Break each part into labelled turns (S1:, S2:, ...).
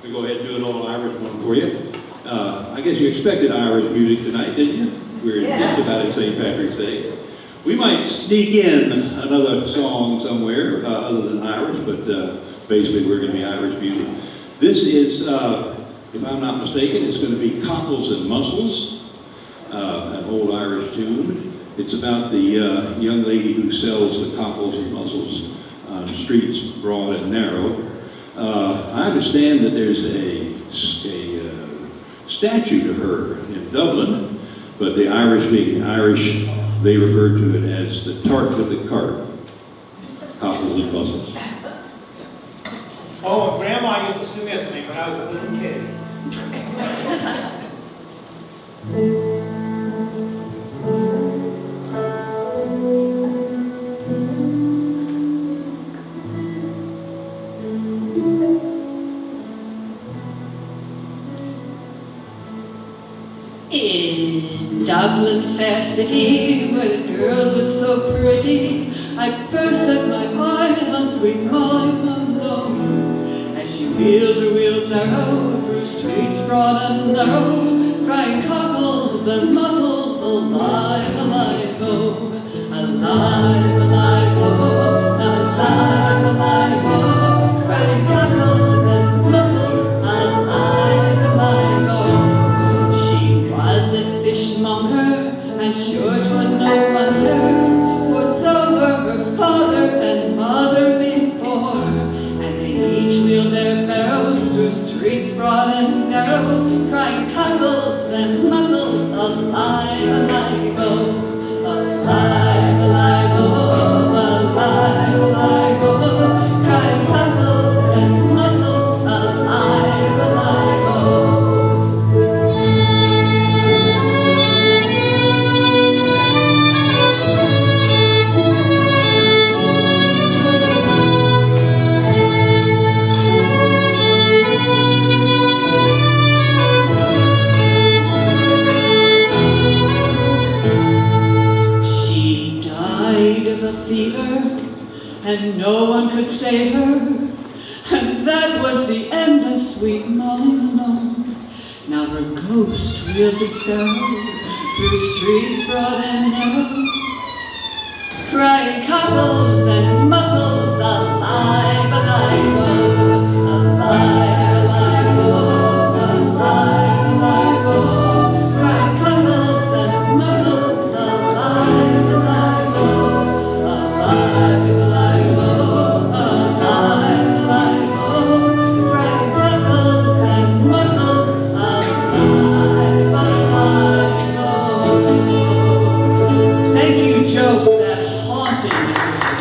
S1: We go ahead and do an all Irish one for you. I guess you expected Irish music tonight, didn't you? We're just about at St. Patrick's Day. We might sneak in another song somewhere other than Irish, but basically we're going to be Irish music. This is, if I'm not mistaken, it's going to be Cockles and Mussels, an old Irish tune. It's about the young lady who sells the cockles and mussels on streets broad and narrow. I understand that there's a statue to her in Dublin, but the Irish, being Irish, they refer to it as the tart with the cart, cockles and mussels.
S2: Oh, Grandma used to sing this to me when I was a little kid.
S3: In Dublin's fair city, where the girls were so pretty, I first set my eyes on sweet Molly Malone, as she wheeled her wheelbarrow through streets broad and narrow, crying cockles and mussels, alive, alive, oh, alive, alive, oh, alive, alive, oh, crying cockles and mussels, alive, alive, oh. Was a fishmonger, and sure 'twas no wonder, for so were her father and mother before, and they each wheeled their barrows through streets broad and narrow, crying cockles and mussels, alive, alive, oh, alive, alive, oh, alive, alive, oh, crying cockles and mussels, alive, alive, oh. Fever, and no one could save her, and that was the end of sweet Molly Malone. Now her ghost wheels its barrow through streets broad and narrow, crying cockles and mussels, alive, alive, oh, alive, alive, oh, alive, alive, oh, crying cockles and mussels, alive, alive, oh. Alive, alive, oh, alive, alive, oh, crying cockles and mussels, alive, alive, oh. Thank you, Joe, for that haunting music.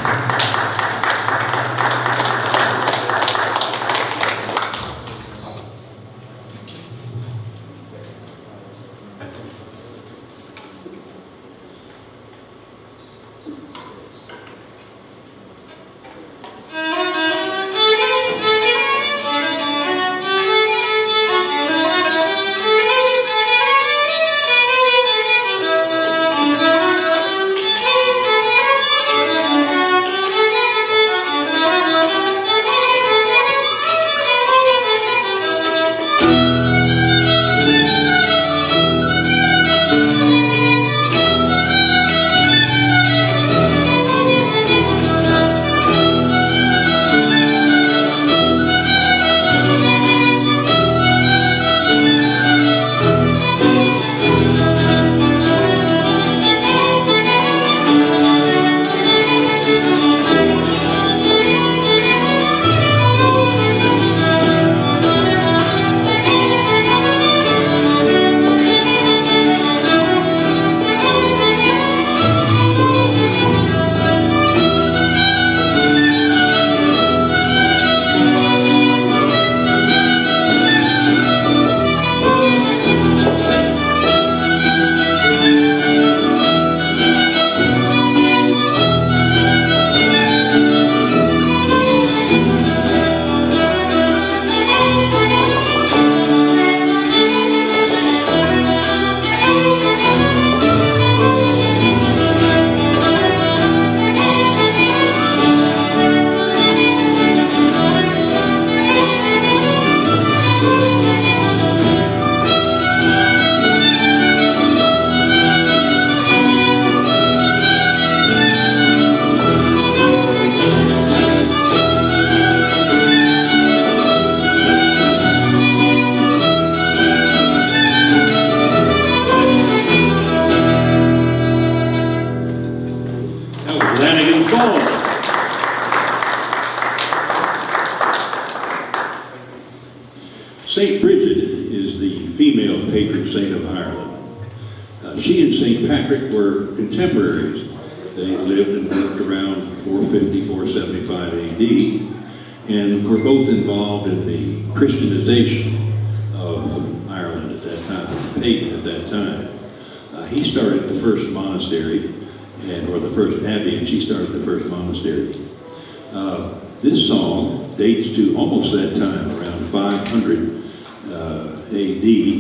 S1: St. Bridget is the female patron saint of Ireland. She and St. Patrick were contemporaries. They lived and worked around 450, 475 AD, and were both involved in the Christianization of Ireland at that time, pagan at that time. He started the first monastery, or the first abbey, and she started the first monastery. This song dates to almost that time, around 500 AD,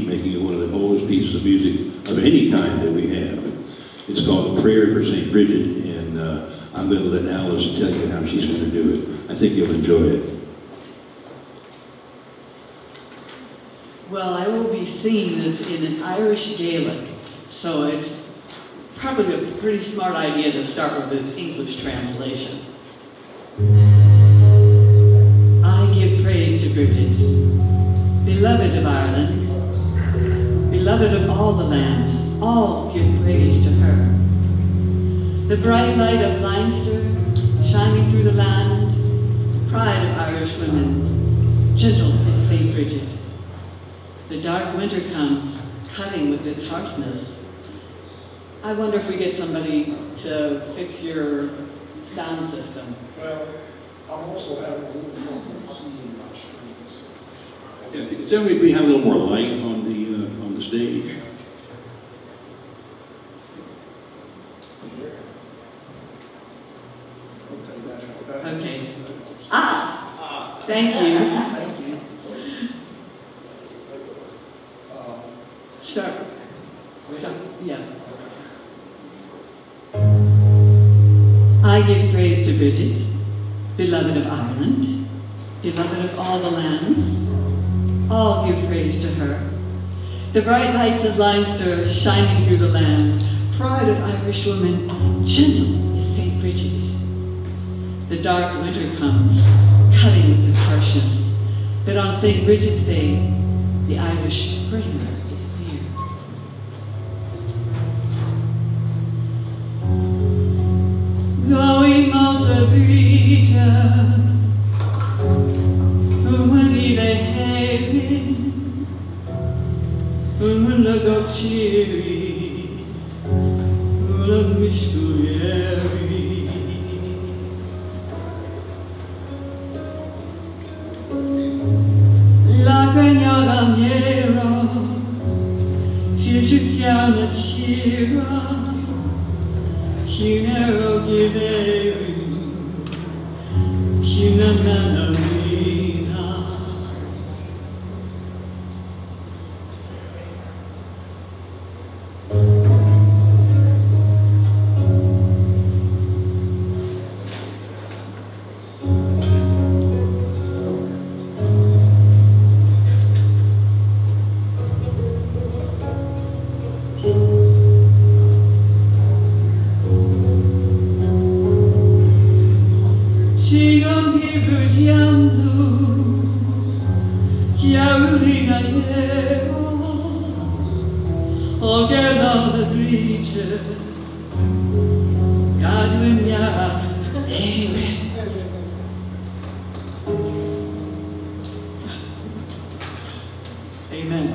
S1: making it one of the oldest pieces of music of any kind that we have. It's called Prayer for St. Bridget, and I'm going to let Alice tell you how she's going to do it. I think you'll enjoy it.
S3: Well, I will be singing this in an Irish Gaelic, so it's probably a pretty smart idea to start with an English translation. I give praise to Bridget, beloved of Ireland, beloved of all the lands, all give praise to her. The bright light of Leinster, shining through the land, pride of Irish women, gentle as St. Bridget. The dark winter comes, cutting with its harshness. I wonder if we get somebody to fix your sound system.
S4: Well, I'm also having a little trouble seeing my screens.
S1: Yeah, tell me if we have a little more light on the stage.
S3: Okay. Ah! Thank you.
S4: Thank you.
S3: Start. Start. Yeah. I give praise to Bridget, beloved of Ireland, beloved of all the lands. All give praise to her. The bright lights of Leinster shining through the land, pride of Irish women, gentle as St. Bridget. The dark winter comes, cutting with its harshness, but on St. Bridget's Day, the Irish spring is clear. Going Malta Brita, Umanile Hebin, Umulago Chiri, Ulam Mishkurieri. La Cagnala Niera, Fiufiana Chira, Chinero Giveri, Chinanana Vina. Sigon Kivergiandu, Chiarulina Yero, Ogela the Breacher, Gadwinia, Amen. Amen.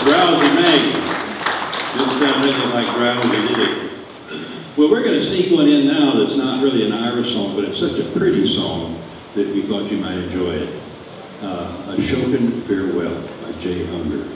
S1: Drowsy Maggie. Didn't sound anything like Drowsy, did it? Well, we're going to sneak one in now that's not really an Irish song, but it's such a pretty song that we thought you might enjoy it. A Shokin Farewell by Jay Hunger.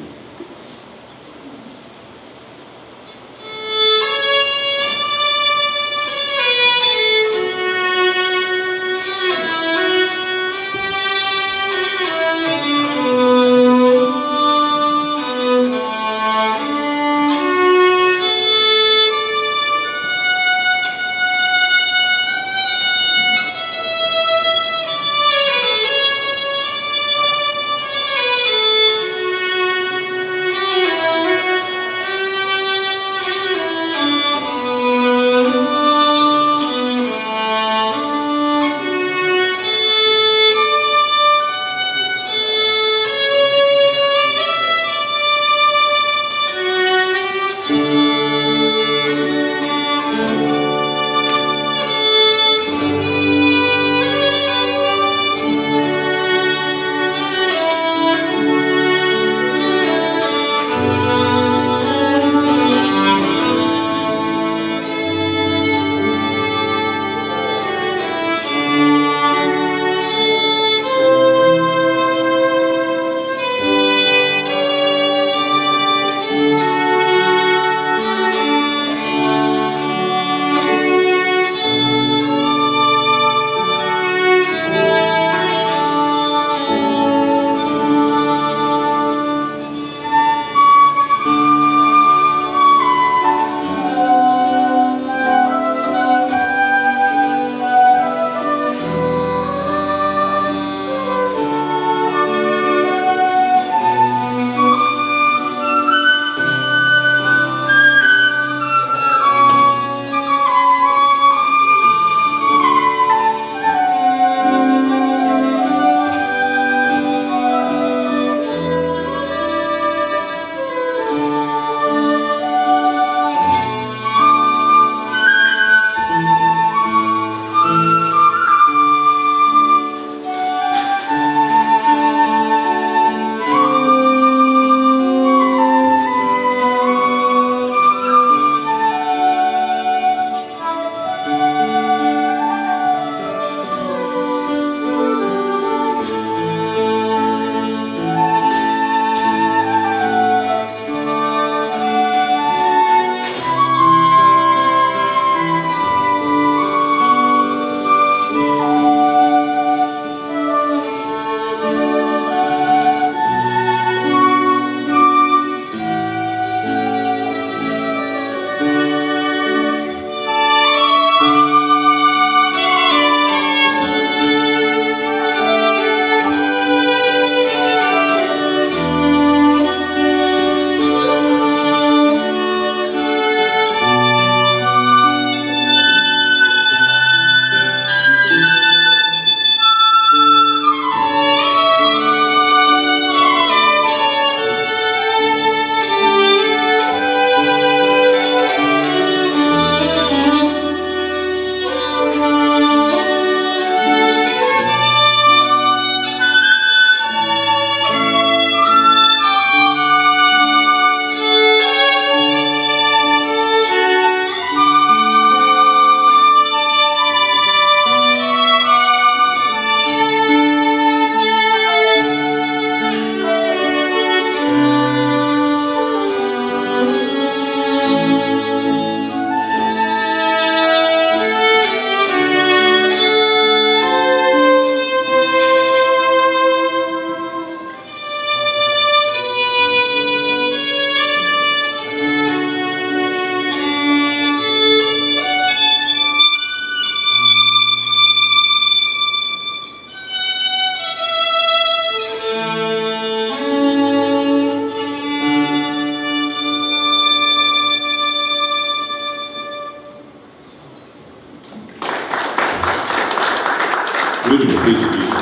S1: Beautiful piece of music.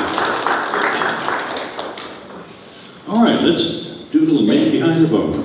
S1: All right, let's do a little Man Behind the Bar.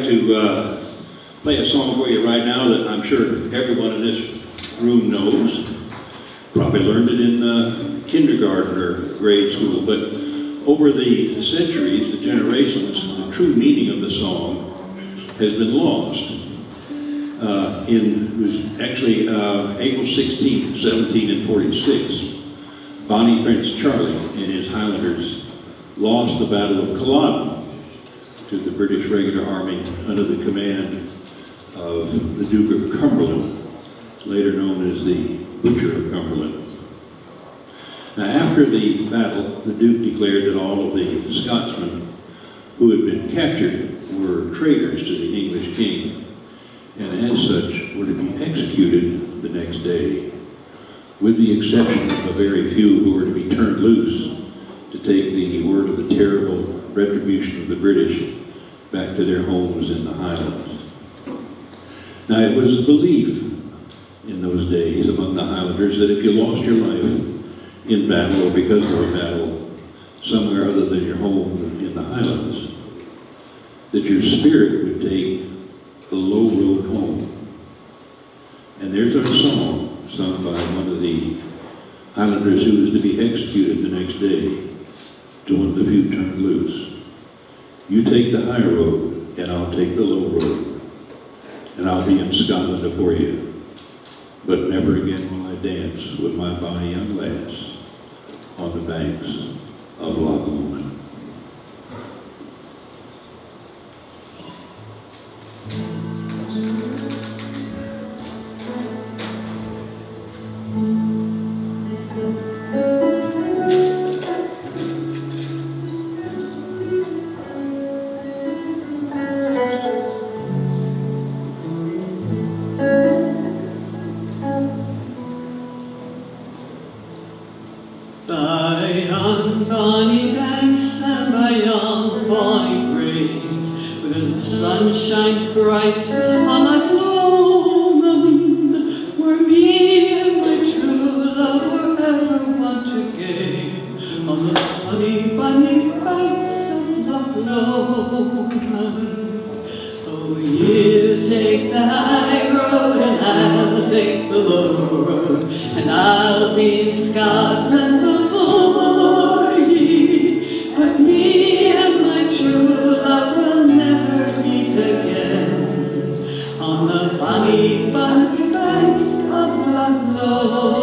S1: to play a song for you right now that I'm sure everyone in this room knows. Probably learned it in kindergarten or grade school, but over the centuries, the generations, the true meaning of the song has been lost. It was actually April 16th, 1746, Bonnie Prince Charlie and his Highlanders lost the Battle of Culloden to the British regular army under the command of the Duke of Cumberland, later known as the Butcher of Cumberland. Now, after the battle, the Duke declared that all of the Scotsmen who had been captured were traitors to the English king, and as such were to be executed the next day, with the exception of a very few who were to be turned loose to take the word of the terrible retribution of the British back to their homes in the Highlands. Now, it was a belief in those days among the Highlanders that if you lost your life in battle or because of a battle somewhere other than your home in the Highlands, that your spirit would take the low road home. And there's our song sung by one of the Highlanders who was to be executed the next day to one of the few turned loose. You take the high road and I'll take the low road, and I'll be in Scotland afore you. But never again will I dance with my bonny young lass on the banks of Loch Lomond.
S3: By yon bonny banks and by yon bonny graves, where the sun shines bright on Loch Lomond, where me and my true love were ever wont to gaze, on the bonny, bonny banks of Loch Lomond. Oh, you take the high road and I'll take the low road, and I'll be in Scotland before ye. But me and my true love will never meet again on the bonny, bonny banks of Loch Lomond.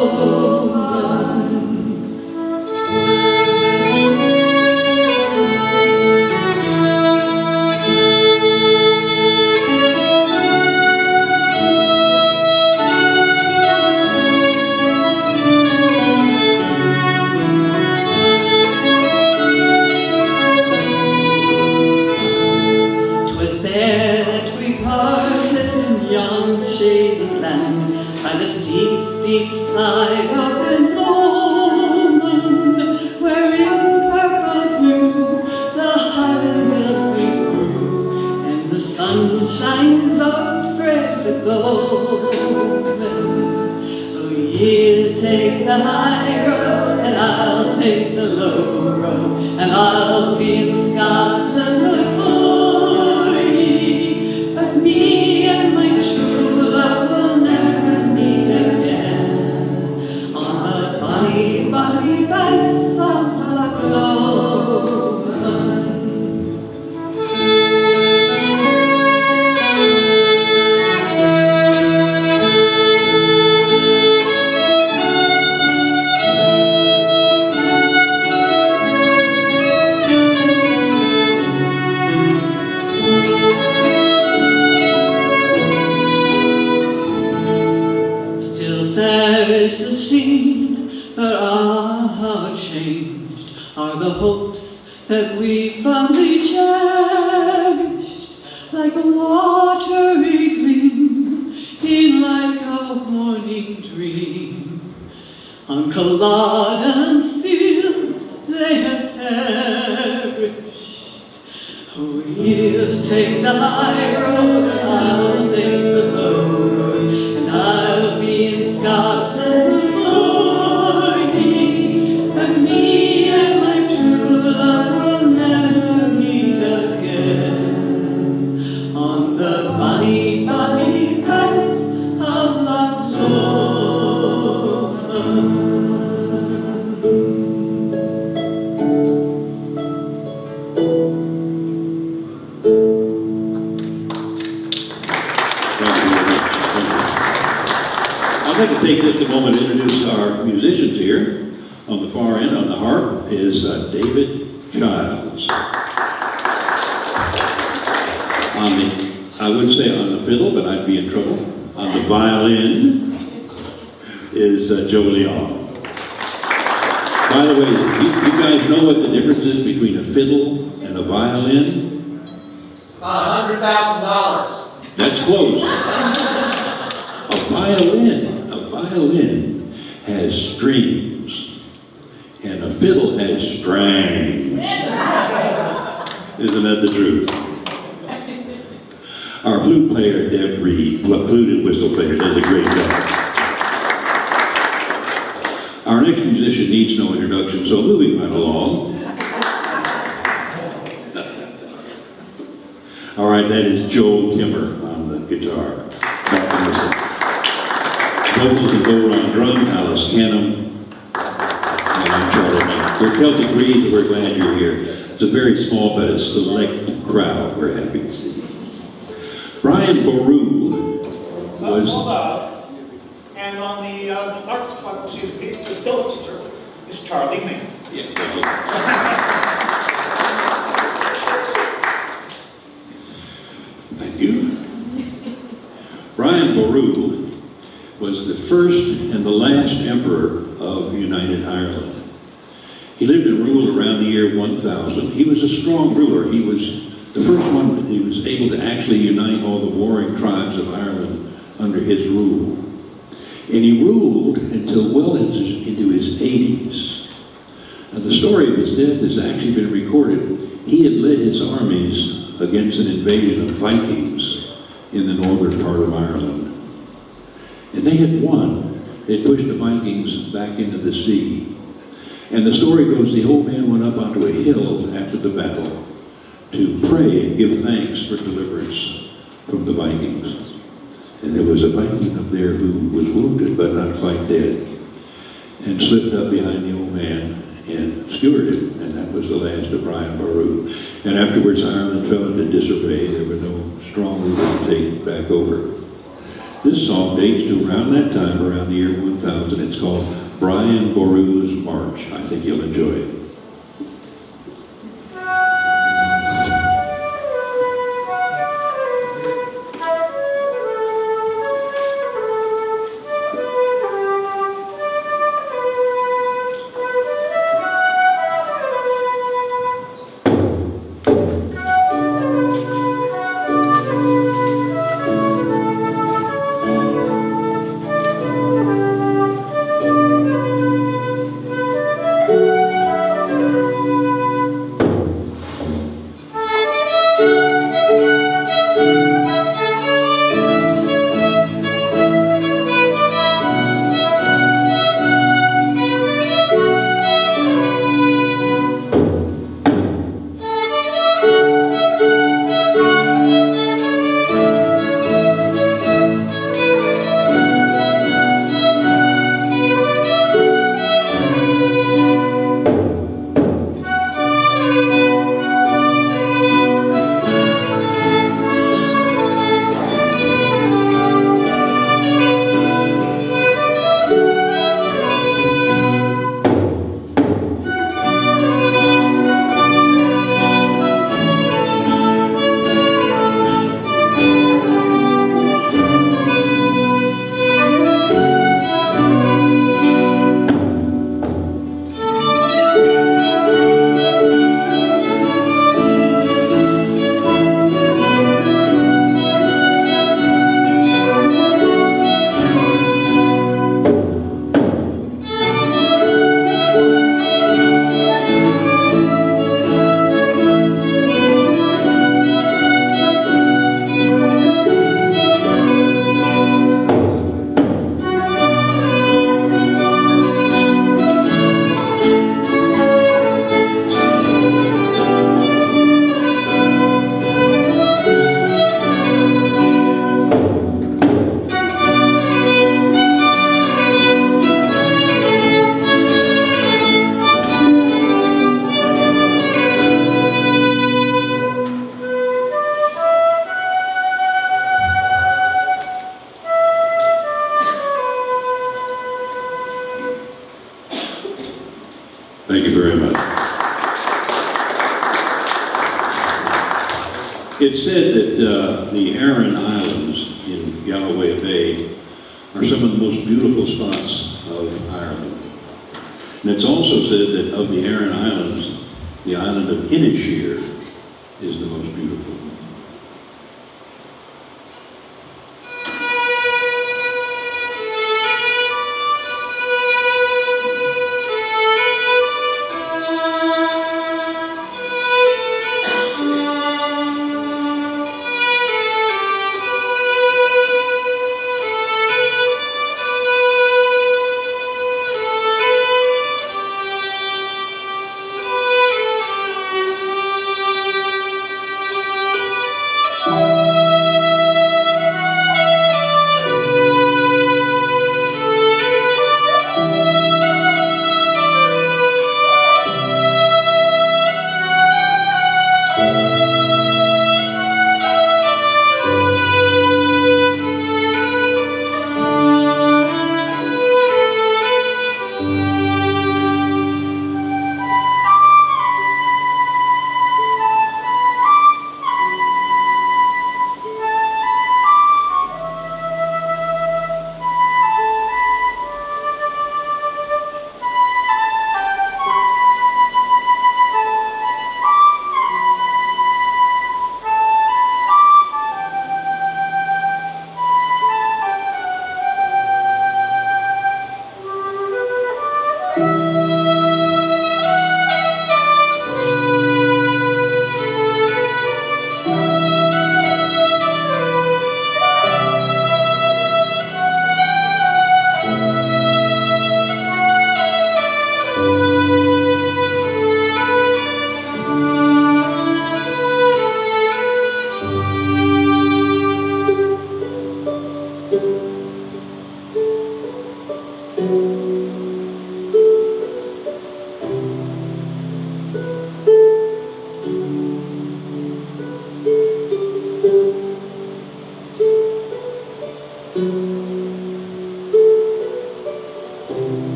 S3: By the steep, steep side of the Lomond, where in purple hue the Highland hills we grew, and the sun shines on frae the gloaming. Oh, ye'll take the high road, and I'll take the low road, and I'll be in Scotland before ye. But me and my true love will never meet again on the bonny, bonny banks of Loch Lomond. Fair is the scene, but how changed are the hopes that we fondly cherished, like a watery gleam in like a morning dream. On Culloden's field they have perished. Oh, you'll take the high road and I'll take the low road, and I'll be in Scotland before ye. But me and my true love will never meet again on
S1: I'd like to take just a moment to introduce our musicians here. On the far end, on the harp, is David Childs. I would say on the fiddle, but I'd be in trouble. On the violin is Joe Leon. By the way, you guys know what the difference is between a fiddle and a violin?
S2: About $100,000.
S1: That's close. A violin has strings, and a fiddle has strings. Isn't that the truth? Our flute player, Deb Reed, flute and whistle player, does a great job. Our next musician needs no introduction, so moving right along. All right, that is Joel Kimmer on the guitar. Vocals and Gold on drum, Alice Canham, and I'm Charlie Mike. We're Celtic Breeze, and we're glad you're here. It's a very small but a select crowd we're happy to see. Brian Boru was...
S2: Hold on. And on the harp, excuse me, the dulcimer is Charlie May.
S1: Yeah. Thank you. Brian Boru was the first and the last emperor of United Ireland. He lived and ruled around the year 1000. He was a strong ruler. He was the first one. He was able to actually unite all the warring tribes of Ireland under his rule. And he ruled until well into his 80s. Now, the story of his death has actually been recorded. He had led his armies against an invasion of Vikings in the northern part of Ireland. And they had won. They pushed the Vikings back into the sea. And the story goes, the old man went up onto a hill after the battle to pray and give thanks for deliverance from the Vikings. And there was a Viking up there who was wounded but not quite dead, and slipped up behind the old man and skewered him, and that was the last of Brian Boru. And afterwards Ireland fell into disarray. There were no strong rulers to take back over. This song dates to around that time, around the year 1000. It's called Brian Boru's March. I think you'll enjoy it. Thank you very much. It's said that the Aran Islands in Galloway Bay are some of the most beautiful spots of Ireland. And it's also said that of the Aran Islands, the island of Inisheer is the most beautiful.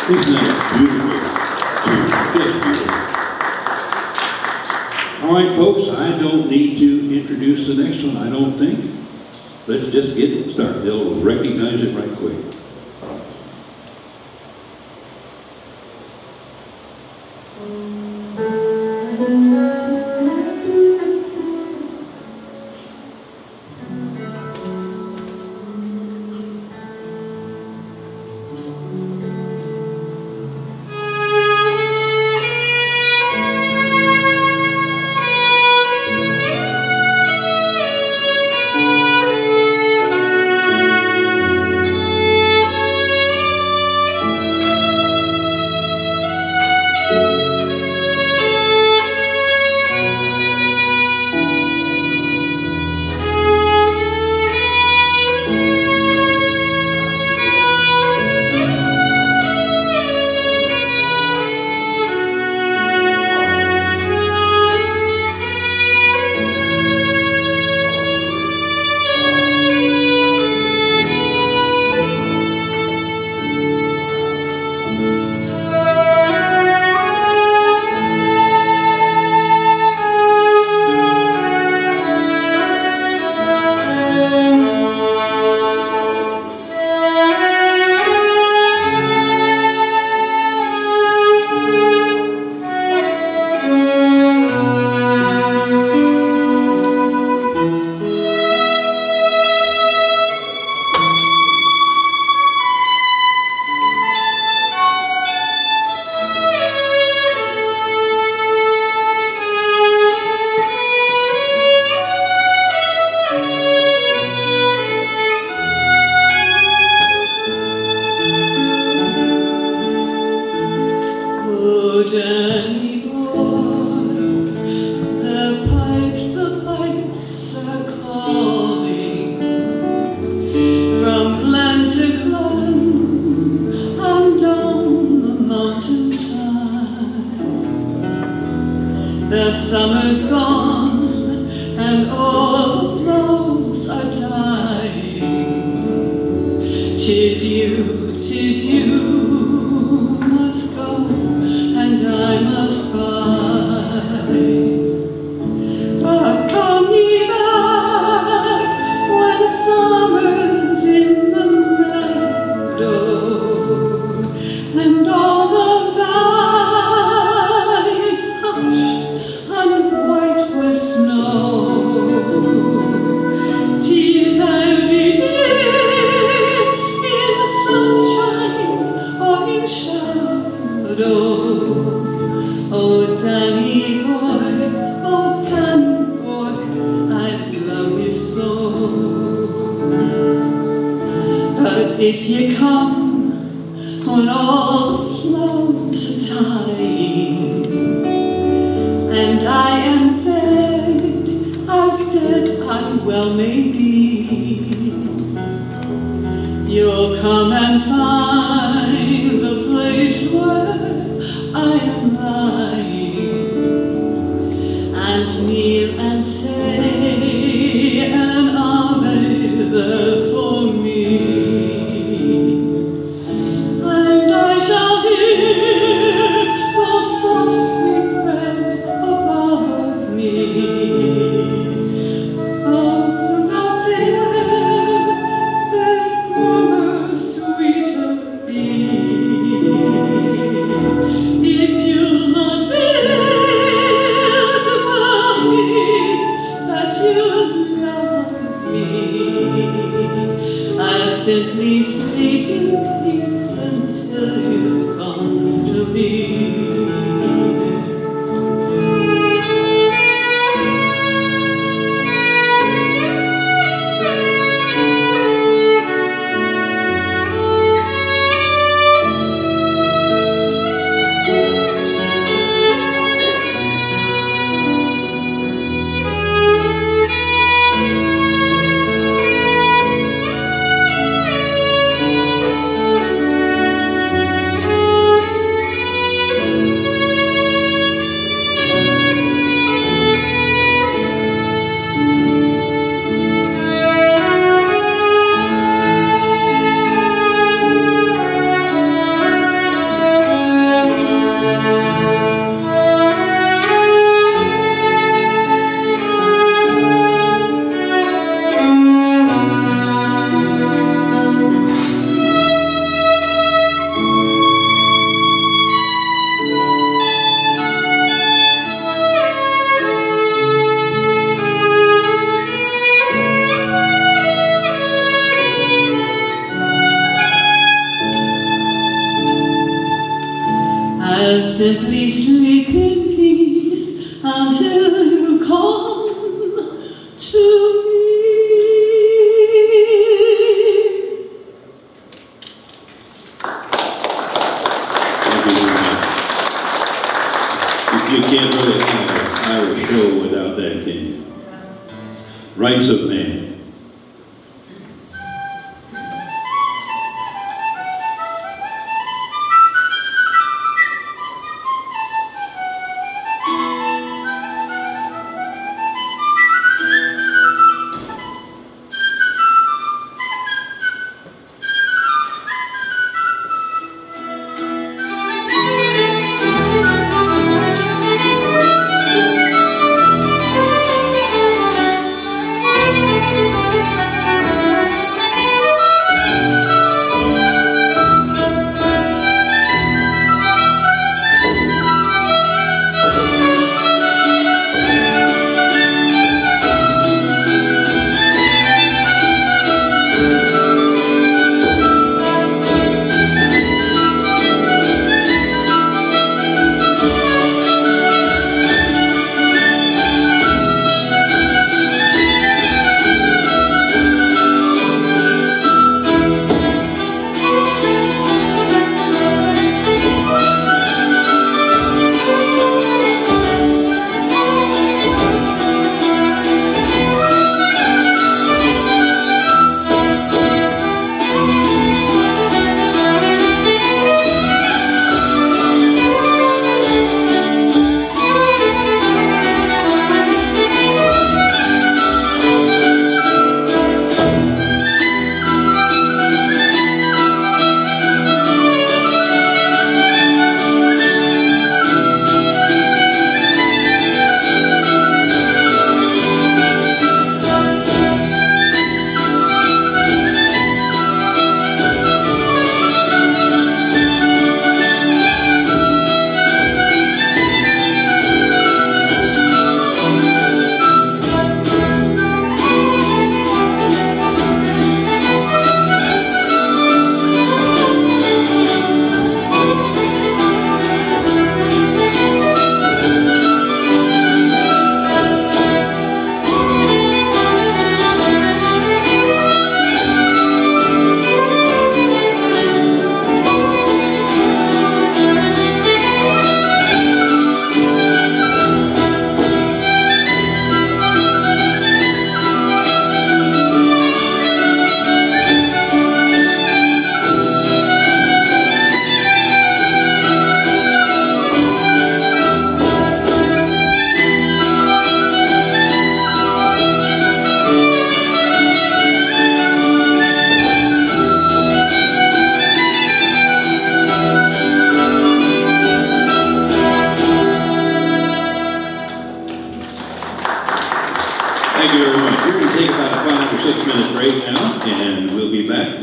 S1: Isn't that beautiful? Just beautiful. All right, folks, I don't need to introduce the next one, I don't think. Let's just get started. They'll recognize it right quick.
S3: Oh, Danny boy, the pipes are calling from glen to glen and down the mountainside. The summer's gone and all the flowers are dying. 'Tis you must go and I must bide. But come ye back when summer's in the meadow and all the valleys hushed and white with snow. 'Tis I'll be here in sunshine or in shadow. Oh, Danny boy, I love you so. But if you come when all the flowers are dying, and I am dead, as dead I well may be, you'll come and find the place where I am lying, and kneel and say an Ave there for me. And I shall hear the soft regret above me. Oh, nothing that murmur sweeter be. If you'll not fail to tell me that you love me, I'll simply sleep in peace until you come to me. I'll simply sleep in peace until you come to me.
S1: Thank you very much. You can't really have an Irish show without that, can you? Rights of Man.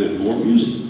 S1: with more music.